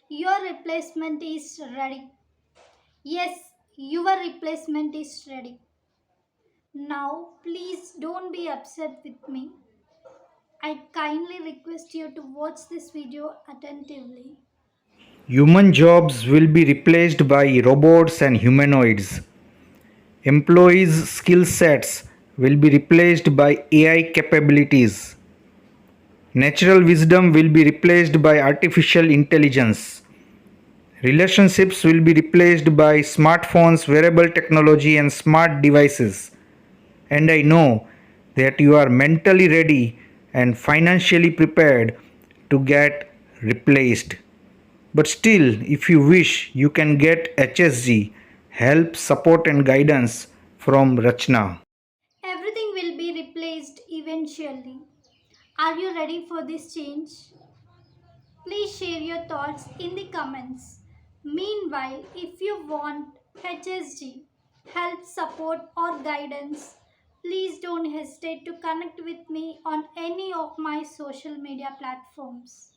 Your replacement is ready. Yes, your replacement is ready. Now, please don't be upset with me. I kindly request you to watch this video attentively. Human jobs will be replaced by robots and humanoids. Employees' skill sets will be replaced by AI capabilities. Natural wisdom will be replaced by artificial intelligence. Relationships will be replaced by smartphones, wearable technology, and smart devices. And I know that you are mentally ready and financially prepared to get replaced. But still, if you wish, you can get HSG, help, support, and guidance from Rachna. Everything will be replaced eventually. Are you ready for this change? Please share your thoughts in the comments. Meanwhile, if you want HSG, help, support, or guidance, please don't hesitate to connect with me on any of my social media platforms.